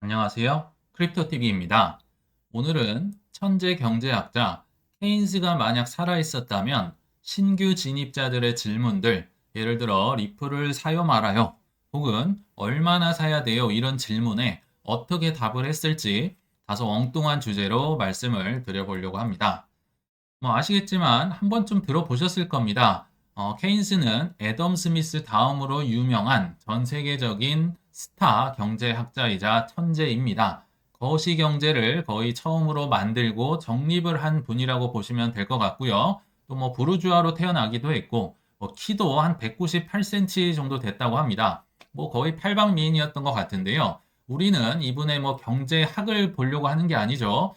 안녕하세요. 크립토TV입니다. 오늘은 천재 경제학자 케인스가 만약 살아있었다면 신규 진입자들의 질문들, 예를 들어 리플을 사요 말아요, 혹은 얼마나 사야 돼요 이런 질문에 어떻게 답을 했을지 다소 엉뚱한 주제로 말씀을 드려보려고 합니다. 뭐 아시겠지만 한 번쯤 들어보셨을 겁니다. 케인스는 애덤 스미스 다음으로 유명한 전 세계적인 스타 경제학자이자 천재입니다. 거시 경제를 거의 처음으로 만들고 정립을 한 분이라고 보시면 될 것 같고요. 또 뭐 부르주아로 태어나기도 했고 뭐 키도 한 198cm 정도 됐다고 합니다. 뭐 거의 팔방미인이었던 것 같은데요. 우리는 이분의 뭐 경제학을 보려고 하는 게 아니죠.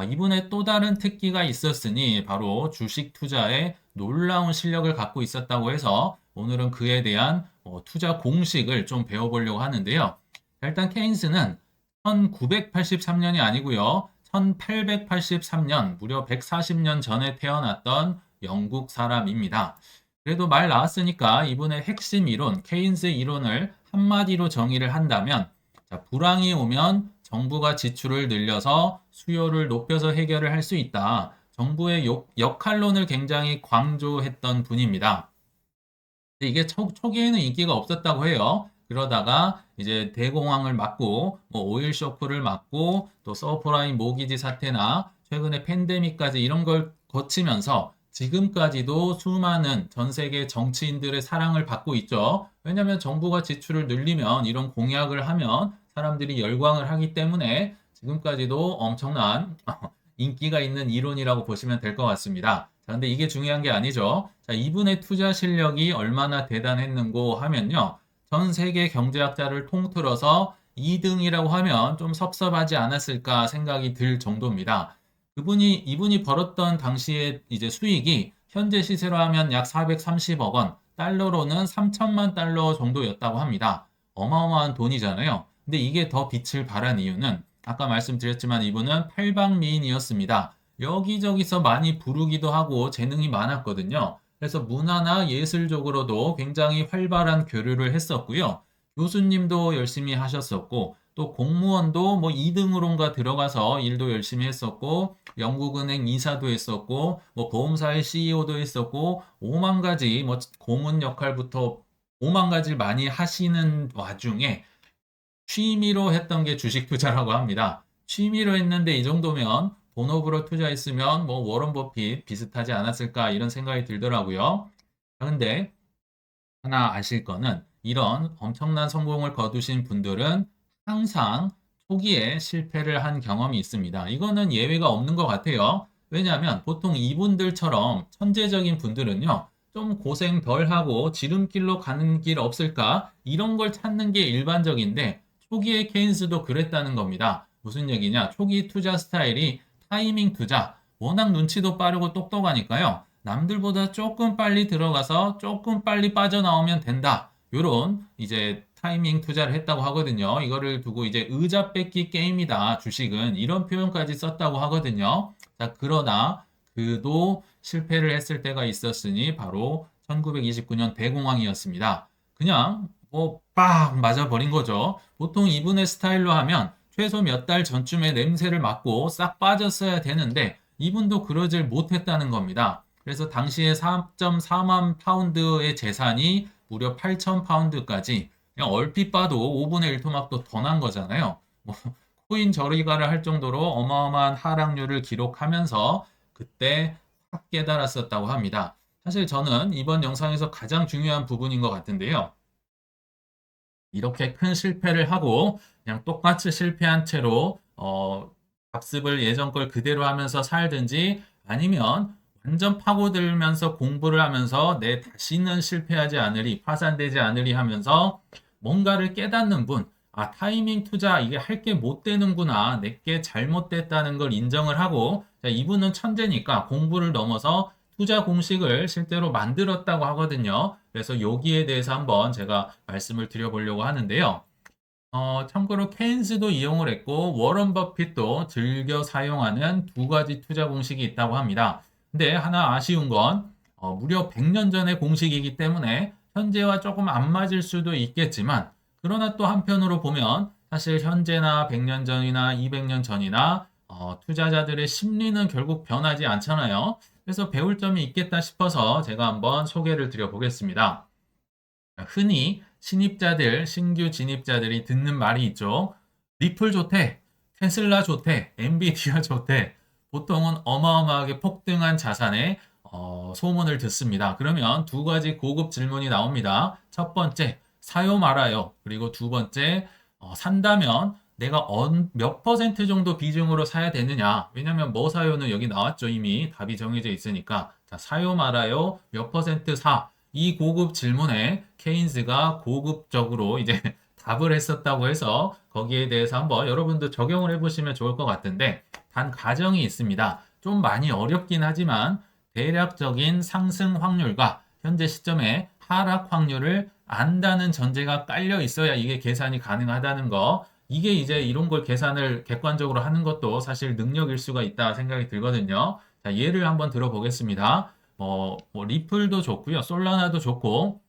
이분의 또 다른 특기가 있었으니 바로 주식 투자에 놀라운 실력을 갖고 있었다고 해서 오늘은 그에 대한 투자 공식을 좀 배워보려고 하는데요. 일단 케인스는 1983년이 아니고요. 1883년, 무려 140년 전에 태어났던 영국 사람입니다. 그래도 말 나왔으니까 이분의 핵심 이론, 케인스 이론을 한마디로 정의를 한다면, 자, 불황이 오면 정부가 지출을 늘려서 수요를 높여서 해결을 할 수 있다. 정부의 역할론을 굉장히 강조했던 분입니다. 근데 이게 초기에는 인기가 없었다고 해요. 그러다가 이제 대공황을 맞고 뭐 오일 쇼크를 맞고 또 서프라임 모기지 사태나 최근에 팬데믹까지 이런 걸 거치면서 지금까지도 수많은 전 세계 정치인들의 사랑을 받고 있죠. 왜냐하면 정부가 지출을 늘리면 이런 공약을 하면 사람들이 열광을 하기 때문에 지금까지도 엄청난 인기가 있는 이론이라고 보시면 될 것 같습니다. 자, 근데 이게 중요한 게 아니죠. 자, 이분의 투자 실력이 얼마나 대단했는고 하면요. 전 세계 경제학자를 통틀어서 2등이라고 하면 좀 섭섭하지 않았을까 생각이 들 정도입니다. 이분이 벌었던 당시에 이제 수익이 현재 시세로 하면 약 430억 원, 달러로는 3천만 달러 정도였다고 합니다. 어마어마한 돈이잖아요. 근데 이게 더 빛을 발한 이유는 아까 말씀드렸지만 이분은 팔방미인이었습니다. 여기저기서 많이 부르기도 하고 재능이 많았거든요. 그래서 문화나 예술적으로도 굉장히 활발한 교류를 했었고요. 교수님도 열심히 하셨었고, 또 공무원도 뭐 2등으론가 들어가서 일도 열심히 했었고, 영국은행 이사도 했었고, 뭐 보험사의 CEO도 했었고, 5만 가지 뭐 고문 역할부터 5만 가지를 많이 하시는 와중에 취미로 했던 게 주식 투자라고 합니다. 취미로 했는데 이 정도면 본업으로 투자했으면 뭐 워런 버핏 비슷하지 않았을까 이런 생각이 들더라고요. 그런데 하나 아실 거는 이런 엄청난 성공을 거두신 분들은 항상 초기에 실패를 한 경험이 있습니다. 이거는 예외가 없는 것 같아요. 왜냐하면 보통 이분들처럼 천재적인 분들은요, 좀 고생 덜 하고 지름길로 가는 길 없을까? 이런 걸 찾는 게 일반적인데, 초기에 케인스도 그랬다는 겁니다. 무슨 얘기냐? 초기 투자 스타일이 타이밍 투자, 워낙 눈치도 빠르고 똑똑하니까요. 남들보다 조금 빨리 들어가서 조금 빨리 빠져나오면 된다. 요런 이제 타이밍 투자를 했다고 하거든요. 이거를 두고 이제 의자 뺏기 게임이다. 주식은 이런 표현까지 썼다고 하거든요. 자, 그러나 그도 실패를 했을 때가 있었으니 바로 1929년 대공황이었습니다. 그냥 뭐 빡 맞아버린 거죠. 보통 이분의 스타일로 하면 최소 몇 달 전쯤에 냄새를 맡고 싹 빠졌어야 되는데 이분도 그러질 못했다는 겁니다. 그래서 당시에 4.4만 파운드의 재산이 무려 8천 파운드까지 그냥 얼핏 봐도 5분의 1 토막도 더 난 거잖아요. 뭐 코인 저리가를 할 정도로 어마어마한 하락률을 기록하면서 그때 확 깨달았었다고 합니다. 사실 저는 이번 영상에서 가장 중요한 부분인 것 같은데요. 이렇게 큰 실패를 하고 그냥 똑같이 실패한 채로 학습을 예전 걸 그대로 하면서 살든지 아니면 완전 파고들면서 공부를 하면서 내 다시는 실패하지 않으리, 파산되지 않으리 하면서 뭔가를 깨닫는 분, 아, 타이밍 투자 이게 할 게 못 되는구나, 내게 잘못됐다는 걸 인정을 하고, 자, 이분은 천재니까 공부를 넘어서 투자 공식을 실제로 만들었다고 하거든요. 그래서 여기에 대해서 한번 제가 말씀을 드려보려고 하는데요. 참고로 케인스도 이용을 했고 워런 버핏도 즐겨 사용하는 두 가지 투자 공식이 있다고 합니다. 근데 하나 아쉬운 건 무려 100년 전의 공식이기 때문에 현재와 조금 안 맞을 수도 있겠지만 그러나 또 한편으로 보면 사실 현재나 100년 전이나 200년 전이나 투자자들의 심리는 결국 변하지 않잖아요. 그래서 배울 점이 있겠다 싶어서 제가 한번 소개를 드려보겠습니다. 흔히 신입자들, 신규 진입자들이 듣는 말이 있죠. 리플 좋대, 테슬라 좋대, 엔비디아 좋대. 보통은 어마어마하게 폭등한 자산에 소문을 듣습니다. 그러면 두 가지 고급 질문이 나옵니다. 첫 번째, 사요 말아요. 그리고 두 번째, 산다면 내가 몇 퍼센트 정도 비중으로 사야 되느냐. 왜냐면 뭐 사요는 여기 나왔죠. 이미 답이 정해져 있으니까. 자, 사요 말아요. 몇 퍼센트 사. 이 고급 질문에 케인스가 고급적으로 이제 답을 했었다고 해서 거기에 대해서 한번 여러분도 적용을 해보시면 좋을 것 같은데 단 가정이 있습니다. 좀 많이 어렵긴 하지만 대략적인 상승 확률과 현재 시점에 하락 확률을 안다는 전제가 깔려 있어야 이게 계산이 가능하다는 거. 이게 이제 이런 걸 계산을 객관적으로 하는 것도 사실 능력일 수가 있다 생각이 들거든요. 자, 예를 한번 들어보겠습니다. 리플도 좋고요. 솔라나도 좋고,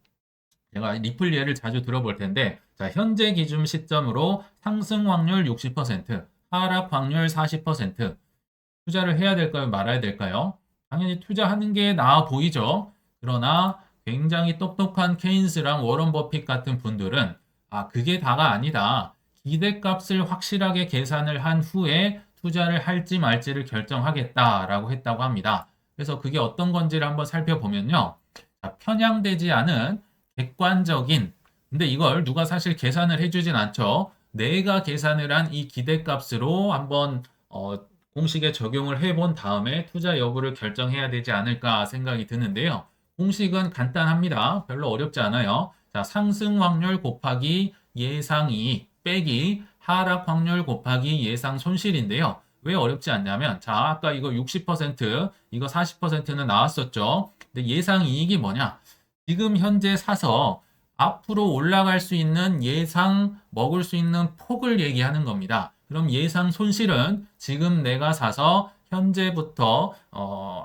제가 리플 예를 자주 들어볼 텐데, 자, 현재 기준 시점으로 상승 확률 60%, 하락 확률 40%, 투자를 해야 될까요? 말아야 될까요? 당연히 투자하는 게 나아 보이죠. 그러나 굉장히 똑똑한 케인스랑 워런 버핏 같은 분들은 그게 다가 아니다. 기대값을 확실하게 계산을 한 후에 투자를 할지 말지를 결정하겠다라고 했다고 합니다. 그래서 그게 어떤 건지를 한번 살펴보면요. 자, 편향되지 않은 객관적인, 근데 이걸 누가 사실 계산을 해주진 않죠. 내가 계산을 한 이 기대값으로 한번 공식에 적용을 해본 다음에 투자 여부를 결정해야 되지 않을까 생각이 드는데요. 공식은 간단합니다. 별로 어렵지 않아요. 자, 상승 확률 곱하기 예상 이익 빼기 하락 확률 곱하기 예상 손실인데요. 왜 어렵지 않냐면, 자, 아까 이거 60%, 이거 40%는 나왔었죠. 근데 예상 이익이 뭐냐? 지금 현재 사서 앞으로 올라갈 수 있는 예상 먹을 수 있는 폭을 얘기하는 겁니다. 그럼 예상 손실은 지금 내가 사서 현재부터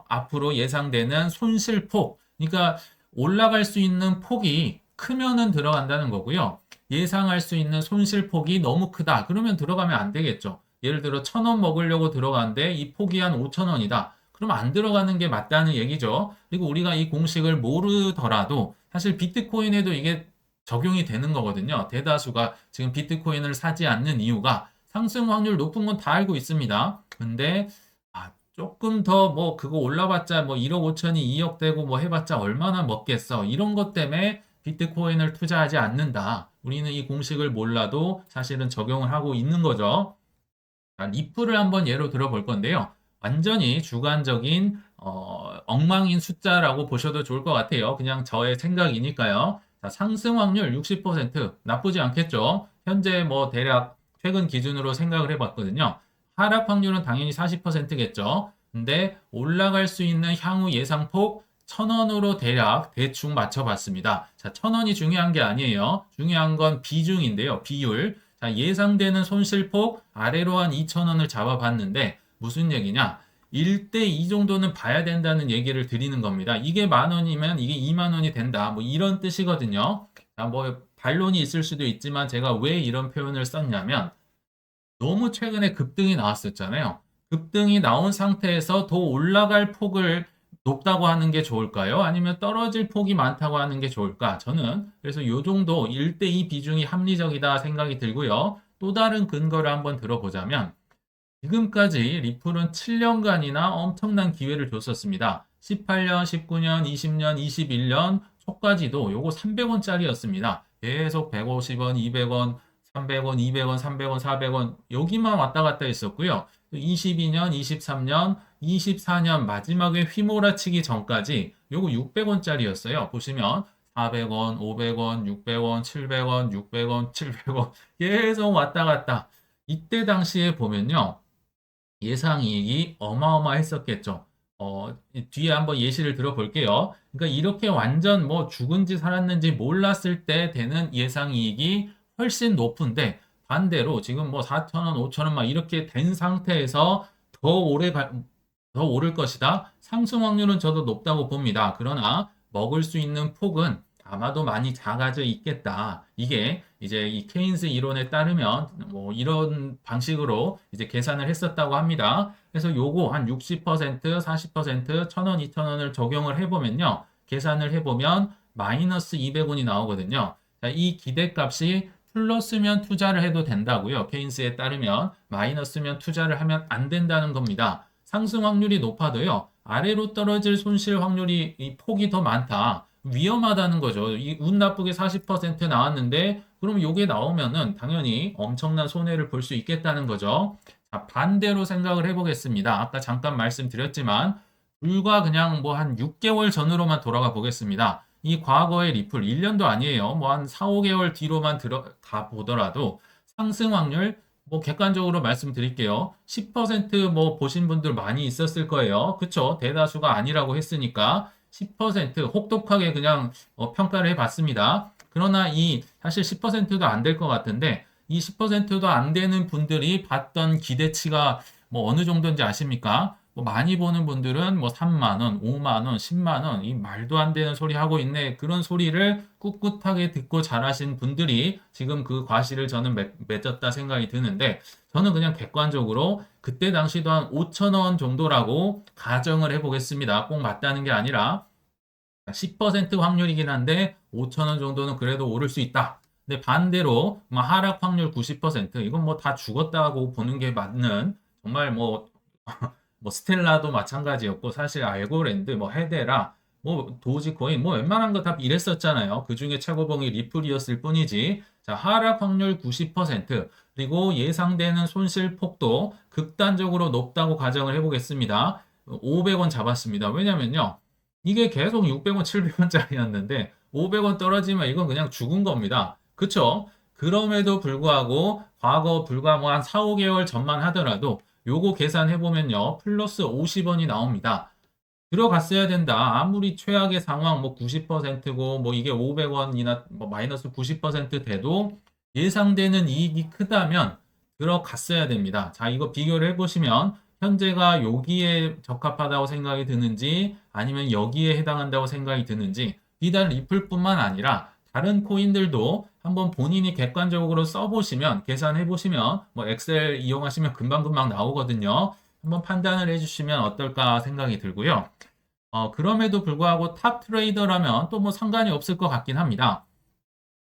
앞으로 예상되는 손실폭, 그러니까 올라갈 수 있는 폭이 크면은 들어간다는 거고요. 예상할 수 있는 손실폭이 너무 크다. 그러면 들어가면 안 되겠죠. 예를 들어 1,000원 먹으려고 들어가는데 이 폭이 한 5,000원이다. 그럼 안 들어가는 게 맞다는 얘기죠. 그리고 우리가 이 공식을 모르더라도 사실 비트코인에도 이게 적용이 되는 거거든요. 대다수가 지금 비트코인을 사지 않는 이유가 상승 확률 높은 건 다 알고 있습니다. 근데 조금 더 뭐 그거 올라봤자 뭐 1억 5천이 2억 되고 뭐 해봤자 얼마나 먹겠어. 이런 것 때문에 비트코인을 투자하지 않는다. 우리는 이 공식을 몰라도 사실은 적용을 하고 있는 거죠. 자, 리플을 한번 예로 들어볼 건데요. 완전히 주관적인 엉망인 숫자라고 보셔도 좋을 것 같아요. 그냥 저의 생각이니까요. 자, 상승 확률 60% 나쁘지 않겠죠? 현재 뭐 대략 최근 기준으로 생각을 해봤거든요. 하락 확률은 당연히 40%겠죠. 근데 올라갈 수 있는 향후 예상폭 1,000원으로 대충 맞춰봤습니다. 자, 1,000원이 중요한 게 아니에요. 중요한 건 비중인데요. 비율. 자, 예상되는 손실폭 아래로 한 2,000원을 잡아봤는데 무슨 얘기냐? 1대 2 정도는 봐야 된다는 얘기를 드리는 겁니다. 이게 10,000원이면 이게 20,000원이 된다. 뭐 이런 뜻이거든요. 자, 뭐 반론이 있을 수도 있지만 제가 왜 이런 표현을 썼냐면 너무 최근에 급등이 나왔었잖아요. 급등이 나온 상태에서 더 올라갈 폭을 높다고 하는 게 좋을까요? 아니면 떨어질 폭이 많다고 하는 게 좋을까? 저는 그래서 이 정도 1대2 비중이 합리적이다 생각이 들고요. 또 다른 근거를 한번 들어보자면 지금까지 리플은 7년간이나 엄청난 기회를 줬었습니다. 18년, 19년, 20년, 21년 초까지도 요거 300원짜리였습니다. 계속 150원, 200원, 300원, 200원, 300원, 400원 여기만 왔다 갔다 했었고요. 22년, 23년, 24년 마지막에 휘몰아치기 전까지 요거 600원짜리였어요. 보시면 400원, 500원, 600원, 700원, 600원, 700원 계속 왔다 갔다. 이때 당시에 보면요. 예상 이익이 어마어마했었겠죠. 뒤에 한번 예시를 들어볼게요. 그러니까 이렇게 완전 뭐 죽은지 살았는지 몰랐을 때 되는 예상 이익이 훨씬 높은데 반대로 지금 뭐 4,000원, 5,000원 막 이렇게 된 상태에서 더 더 오를 것이다. 상승 확률은 저도 높다고 봅니다. 그러나 먹을 수 있는 폭은 아마도 많이 작아져 있겠다. 이게 이제 이 케인스 이론에 따르면 뭐 이런 방식으로 이제 계산을 했었다고 합니다. 그래서 요거 한 60%, 40%, 1,000원, 2,000원을 적용을 해보면요. 계산을 해보면 마이너스 200원이 나오거든요. 자, 이 기대값이 플러스면 투자를 해도 된다고요. 케인스에 따르면 마이너스면 투자를 하면 안 된다는 겁니다. 상승 확률이 높아도요. 아래로 떨어질 손실 확률이 이 폭이 더 많다. 위험하다는 거죠. 이 운 나쁘게 40% 나왔는데 그럼 요게 나오면은 당연히 엄청난 손해를 볼 수 있겠다는 거죠. 자, 반대로 생각을 해보겠습니다. 아까 잠깐 말씀드렸지만 불과 그냥 뭐 한 6개월 전으로만 돌아가 보겠습니다. 이 과거의 리플 1년도 아니에요. 뭐 한 4, 5개월 뒤로만 들어가 보더라도 상승 확률 뭐 객관적으로 말씀드릴게요. 10%뭐 보신 분들 많이 있었을 거예요. 그쵸? 대다수가 아니라고 했으니까 10% 혹독하게 그냥 평가를 해봤습니다. 그러나 이 사실 10%도 안 될 것 같은데 이 10%도 안 되는 분들이 봤던 기대치가 뭐 어느 정도인지 아십니까? 뭐 많이 보는 분들은 뭐 3만 원, 5만 원, 10만 원, 이 말도 안 되는 소리 하고 있네. 그런 소리를 꿋꿋하게 듣고 자라신 분들이 지금 그 과실을 저는 맺었다 생각이 드는데 저는 그냥 객관적으로 그때 당시도 한 5천 원 정도라고 가정을 해보겠습니다. 꼭 맞다는 게 아니라 10% 확률이긴 한데 5천 원 정도는 그래도 오를 수 있다. 근데 반대로 뭐 하락 확률 90% 이건 뭐 다 죽었다고 보는 게 맞는 정말 뭐 뭐 스텔라도 마찬가지였고 사실 알고랜드 뭐 헤데라 뭐 도지코인 뭐 웬만한 거 다 이랬었잖아요. 그중에 최고봉이 리플이었을 뿐이지. 자, 하락 확률 90% 그리고 예상되는 손실 폭도 극단적으로 높다고 가정을 해보겠습니다. 500원 잡았습니다. 왜냐면요. 이게 계속 600원, 700원짜리였는데 500원 떨어지면 이건 그냥 죽은 겁니다. 그쵸? 그럼에도 불구하고 과거 불과 뭐 한 4, 5개월 전만 하더라도 요거 계산해보면요. 플러스 50원이 나옵니다. 들어갔어야 된다. 아무리 최악의 상황 뭐 90%고 뭐 이게 500원이나 뭐 마이너스 90% 돼도 예상되는 이익이 크다면 들어갔어야 됩니다. 자, 이거 비교를 해보시면 현재가 여기에 적합하다고 생각이 드는지 아니면 여기에 해당한다고 생각이 드는지 비단 리플뿐만 아니라 다른 코인들도 한번 본인이 객관적으로 써보시면 계산해보시면 뭐 엑셀 이용하시면 금방금방 나오거든요. 한번 판단을 해주시면 어떨까 생각이 들고요. 그럼에도 불구하고 탑 트레이더라면 또 뭐 상관이 없을 것 같긴 합니다.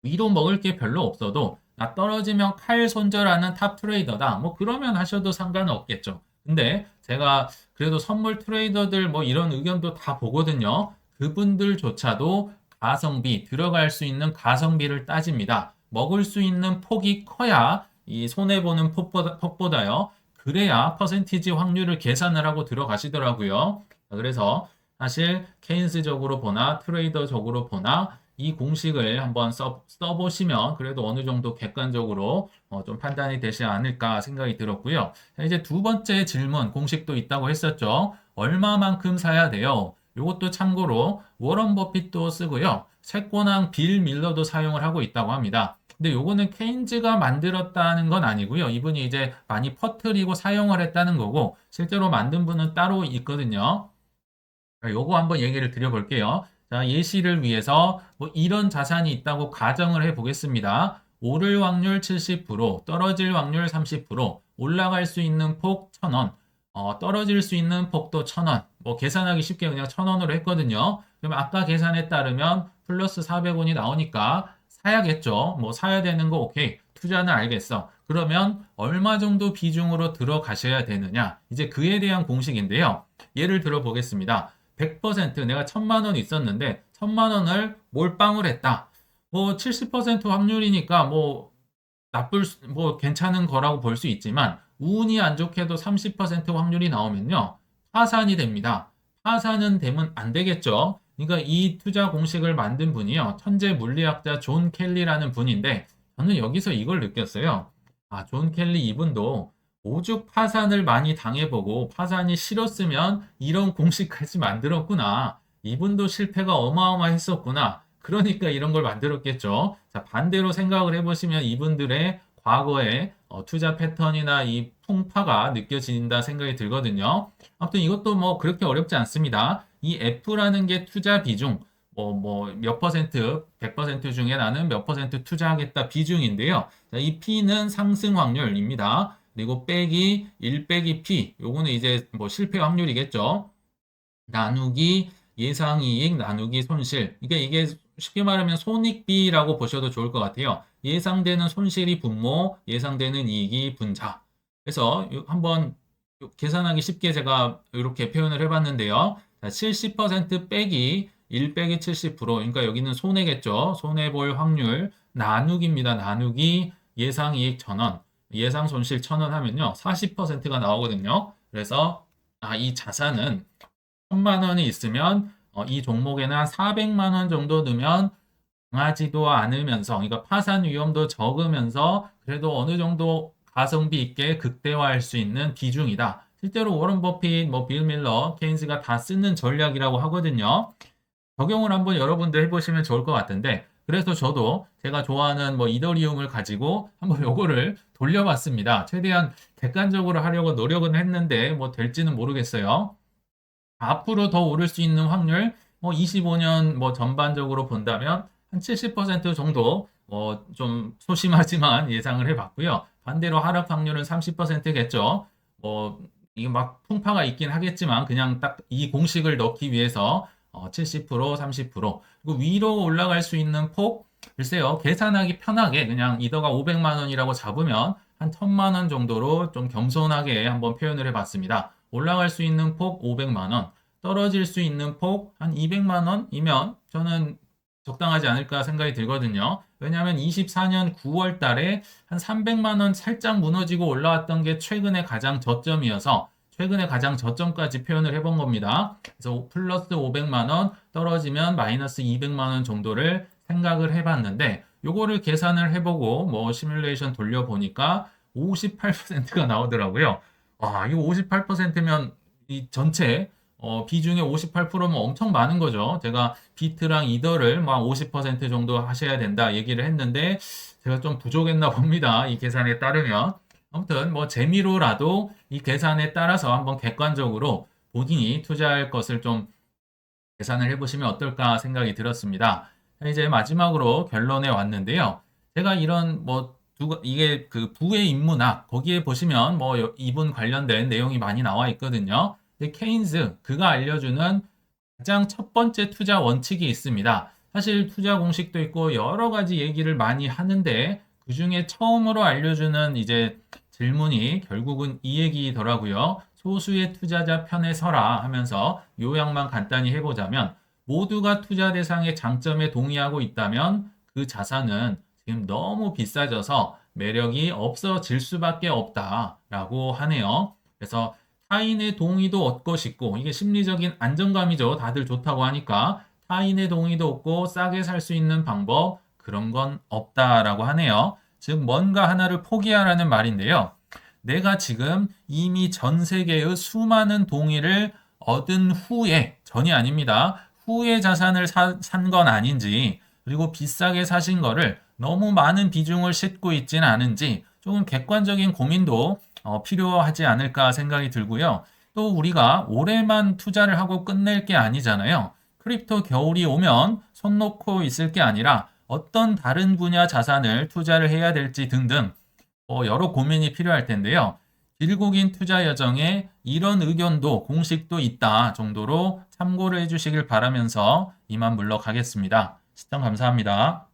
위로 먹을 게 별로 없어도 나 떨어지면 칼 손절하는 탑 트레이더다. 뭐 그러면 하셔도 상관은 없겠죠. 근데 제가 그래도 선물 트레이더들 뭐 이런 의견도 다 보거든요. 그분들조차도 가성비, 들어갈 수 있는 가성비를 따집니다. 먹을 수 있는 폭이 커야 이 손해보는 폭보다요. 그래야 퍼센티지 확률을 계산을 하고 들어가시더라고요. 그래서 사실 케인스적으로 보나 트레이더적으로 보나 이 공식을 한번 써보시면 그래도 어느 정도 객관적으로 좀 판단이 되지 않을까 생각이 들었고요. 자, 이제 두 번째 질문 공식도 있다고 했었죠. 얼마만큼 사야 돼요? 이것도 참고로 워런 버핏도 쓰고요. 채권왕 빌 밀러도 사용을 하고 있다고 합니다. 근데 요거는 케인즈가 만들었다는 건 아니고요. 이분이 이제 많이 퍼뜨리고 사용을 했다는 거고 실제로 만든 분은 따로 있거든요. 요거 한번 얘기를 드려볼게요. 자, 예시를 위해서 뭐 이런 자산이 있다고 가정을 해 보겠습니다. 오를 확률 70%, 떨어질 확률 30%, 올라갈 수 있는 폭 1,000원, 떨어질 수 있는 폭도 1,000원. 뭐 계산하기 쉽게 그냥 1,000원으로 했거든요. 그럼 아까 계산에 따르면 플러스 400원이 나오니까 사야겠죠. 뭐 사야 되는 거 오케이. 투자는 알겠어. 그러면 얼마 정도 비중으로 들어가셔야 되느냐? 이제 그에 대한 공식인데요. 예를 들어 보겠습니다. 100% 내가 1,000만 원 있었는데 1,000만 원을 몰빵을 했다. 뭐 70% 확률이니까 뭐 뭐 괜찮은 거라고 볼 수 있지만 운이 안 좋게도 30% 확률이 나오면요. 파산이 됩니다. 파산은 되면 안 되겠죠. 그러니까 이 투자 공식을 만든 분이요. 천재 물리학자 존 켈리라는 분인데 저는 여기서 이걸 느꼈어요. 아, 존 켈리 이분도 오죽 파산을 많이 당해보고 파산이 싫었으면 이런 공식까지 만들었구나. 이분도 실패가 어마어마했었구나. 그러니까 이런 걸 만들었겠죠. 자, 반대로 생각을 해보시면 이분들의 과거의 투자 패턴이나 이 풍파가 느껴진다 생각이 들거든요. 아무튼 이것도 뭐 그렇게 어렵지 않습니다. 이 F라는 게 투자 비중, 몇 퍼센트, 100% 중에 나는 몇 퍼센트 투자하겠다 비중인데요. 자, 이 P는 상승 확률입니다. 그리고 빼기 1 빼기 P, 요거는 이제 뭐 실패 확률이겠죠. 나누기 예상이익 나누기 손실. 이게 쉽게 말하면 손익비라고 보셔도 좋을 것 같아요. 예상되는 손실이 분모, 예상되는 이익이 분자. 그래서 한번 계산하기 쉽게 제가 이렇게 표현을 해봤는데요. 자, 70% 빼기 1 빼기 70%. 그러니까 여기는 손해겠죠. 손해볼 확률 나누기입니다. 나누기 예상이익 1,000원. 예상 손실 1,000원 하면요. 40%가 나오거든요. 그래서 이 자산은 1,000만 원이 있으면 이 종목에는 한 400만 원 정도 넣으면 강하지도 않으면서, 그러니까 파산 위험도 적으면서 그래도 어느 정도 가성비 있게 극대화할 수 있는 비중이다. 실제로 워런 버핏, 빌 밀러, 케인스가 다 쓰는 전략이라고 하거든요. 적용을 한번 여러분들 해보시면 좋을 것 같은데, 그래서 저도 제가 좋아하는 이더리움을 가지고 한번 요거를 돌려봤습니다. 최대한 객관적으로 하려고 노력은 했는데 될지는 모르겠어요. 앞으로 더 오를 수 있는 확률, 25년 전반적으로 본다면 한 70% 정도 좀 소심하지만 예상을 해봤고요. 반대로 하락 확률은 30%겠죠. 이게 막 풍파가 있긴 하겠지만 그냥 딱 이 공식을 넣기 위해서 70%, 30%. 그리고 위로 올라갈 수 있는 폭, 글쎄요. 계산하기 편하게 그냥 이더가 500만 원이라고 잡으면 한 1,000만 원 정도로 좀 겸손하게 한번 표현을 해봤습니다. 올라갈 수 있는 폭 500만 원, 떨어질 수 있는 폭 한 200만 원이면 저는 적당하지 않을까 생각이 들거든요. 왜냐하면 24년 9월 달에 한 300만 원 살짝 무너지고 올라왔던 게 최근에 가장 저점이어서 최근에 가장 저점까지 표현을 해본 겁니다. 그래서 플러스 500만 원, 떨어지면 마이너스 200만 원 정도를 생각을 해봤는데 요거를 계산을 해보고 시뮬레이션 돌려보니까 58%가 나오더라고요. 와, 이거 58%면 이 전체 비중의 58%면 엄청 많은 거죠. 제가 비트랑 이더를 막 50% 정도 하셔야 된다 얘기를 했는데 제가 좀 부족했나 봅니다. 이 계산에 따르면. 아무튼 재미로라도 이 계산에 따라서 한번 객관적으로 본인이 투자할 것을 좀 계산을 해보시면 어떨까 생각이 들었습니다. 이제 마지막으로 결론에 왔는데요. 제가 이런 이게 그 부의 인문학 거기에 보시면 이분 관련된 내용이 많이 나와 있거든요. 근데 케인스 그가 알려주는 가장 첫 번째 투자 원칙이 있습니다. 사실 투자 공식도 있고 여러 가지 얘기를 많이 하는데 그 중에 처음으로 알려주는 이제 질문이 결국은 이 얘기더라고요. 소수의 투자자 편에 서라 하면서 요약만 간단히 해보자면 모두가 투자 대상의 장점에 동의하고 있다면 그 자산은 지금 너무 비싸져서 매력이 없어질 수밖에 없다라고 하네요. 그래서 타인의 동의도 얻고 싶고 이게 심리적인 안정감이죠. 다들 좋다고 하니까 타인의 동의도 얻고 싸게 살 수 있는 방법 그런 건 없다라고 하네요. 즉 뭔가 하나를 포기하라는 말인데요. 내가 지금 이미 전 세계의 수많은 동의를 얻은 후에 전이 아닙니다. 후에 자산을 산 건 아닌지 그리고 비싸게 사신 거를 너무 많은 비중을 싣고 있지는 않은지 조금 객관적인 고민도 필요하지 않을까 생각이 들고요. 또 우리가 올해만 투자를 하고 끝낼 게 아니잖아요. 크립토 겨울이 오면 손 놓고 있을 게 아니라 어떤 다른 분야 자산을 투자를 해야 될지 등등 여러 고민이 필요할 텐데요. 길고 긴 투자 여정에 이런 의견도 공식도 있다 정도로 참고를 해주시길 바라면서 이만 물러가겠습니다. 시청 감사합니다.